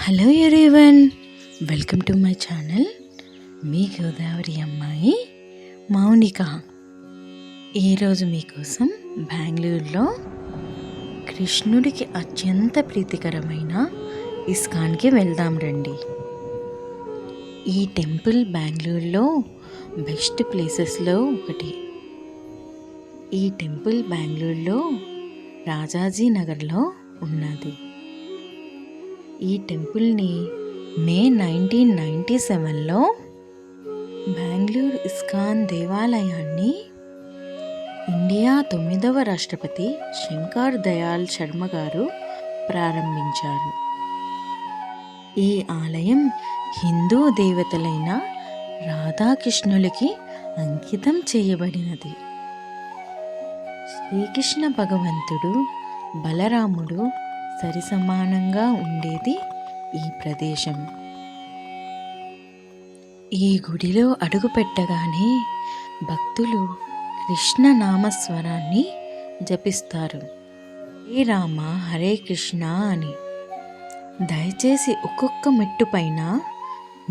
Hello everyone, welcome to my channel. మీ గోదావరి అమ్మాయి మౌనిక. ఈరోజు మీకోసం బెంగళూరులో కృష్ణుడికి అత్యంత ప్రీతికరమైన ఇస్కాన్కి వెళ్దాం రండి. ఈ టెంపుల్ బెంగళూరులో బెస్ట్ ప్లేసెస్లో ఒకటి. ఈ టెంపుల్ బెంగళూరులో రాజాజీ నగర్లో ఉన్నది. ఈ టెంపుల్ని మే 1997లో బెంగళూరు ఇస్కాన్ దేవాలయాన్ని ఇండియా 9వ రాష్ట్రపతి శంకర్ దయాళ్ శర్మ గారు ప్రారంభించారు. ఈ ఆలయం హిందూ దేవతలైన రాధాకృష్ణులకి అంకితం చేయబడినది. శ్రీకృష్ణ భగవంతుడు, బలరాముడు సరిసమానంగా ఉండేది ఈ ప్రదేశం. ఈ గుడిలో అడుగుపెట్టగానే భక్తులు కృష్ణ నామస్వరాన్ని జపిస్తారు, హరే రామ హరే కృష్ణ అని. దయచేసి ఒక్కొక్క మెట్టు పైన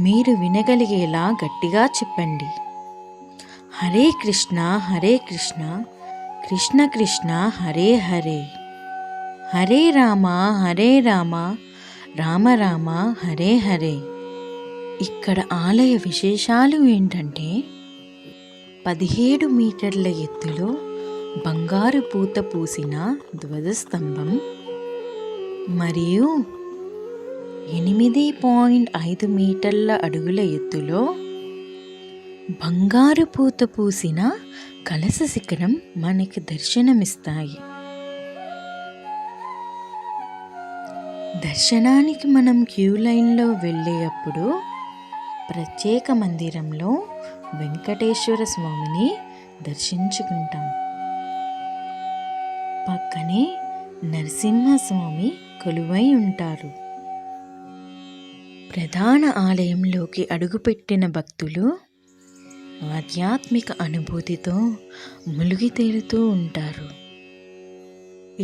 మీరు వినగలిగేలా గట్టిగా చెప్పండి, హరే కృష్ణ హరే కృష్ణ కృష్ణ కృష్ణ హరే హరే, హరే రామ రామ రామ హరే హరే. ఇక్కడ ఆలయ విశేషాలు ఏంటంటే 17 మీటర్ల ఎత్తులో బంగారు పూత పూసిన ధ్వజస్తంభం మరియు 8.5 మీటర్ల అడుగుల ఎత్తులో బంగారు పూత పూసిన కలశ శిఖరం మనకి దర్శనమిస్తాయి. దర్శనానికి మనం క్యూ లైన్లో వెళ్ళేటప్పుడు ప్రత్యేక మందిరంలో వెంకటేశ్వర స్వామిని దర్శించుకుంటాం. పక్కనే నరసింహస్వామి కొలువై ఉంటారు. ప్రధాన ఆలయంలోకి అడుగుపెట్టిన భక్తులు ఆధ్యాత్మిక అనుభూతితో మునిగి తేలుతూ ఉంటారు.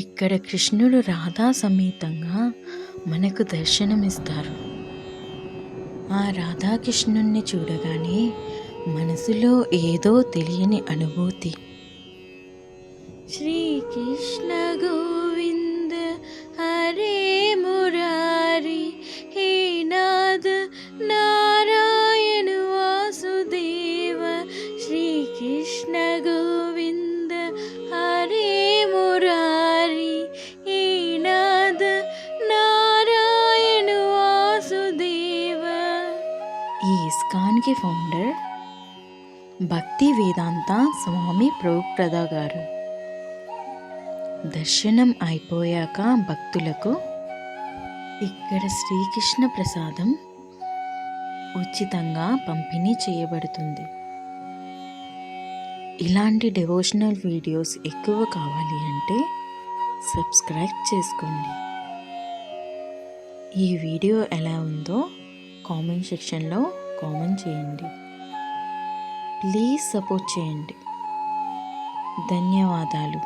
ఇక్కడ కృష్ణుడు రాధా సమేతంగా మనకు దర్శనమిస్తారు. ఆ రాధాకృష్ణుణ్ణి చూడగానే మనసులో ఏదో తెలియని అనుభూతి. శ్రీకృష్ణ గోవింద హరే మురారి, హే నాథ నారాయణ వాసుదేవ, శ్రీకృష్ణ గోవింద హరే మురారి, హే నాథ నారాయణ వాసుదేవ. ఈ ఇస్కాన్కి ఫౌండర్ భక్తి వేదాంత స్వామి ప్రభుపాద గారు. దర్శనం అయిపోయాక భక్తులకు ఇక్కడ శ్రీకృష్ణ ప్రసాదం ఉచితంగా పంపిణీ చేయబడుతుంది. ఇలాంటి డివోషనల్ వీడియోస్ ఎక్కువ కావాలి అంటే సబ్స్క్రైబ్ చేసుకోండి. ఈ వీడియో ఎలా ఉందో కామెంట్ సెక్షన్లో కామెంట్ చేయండి. ప్లీజ్ సపోర్ట్ చేయండి. ధన్యవాదాలు.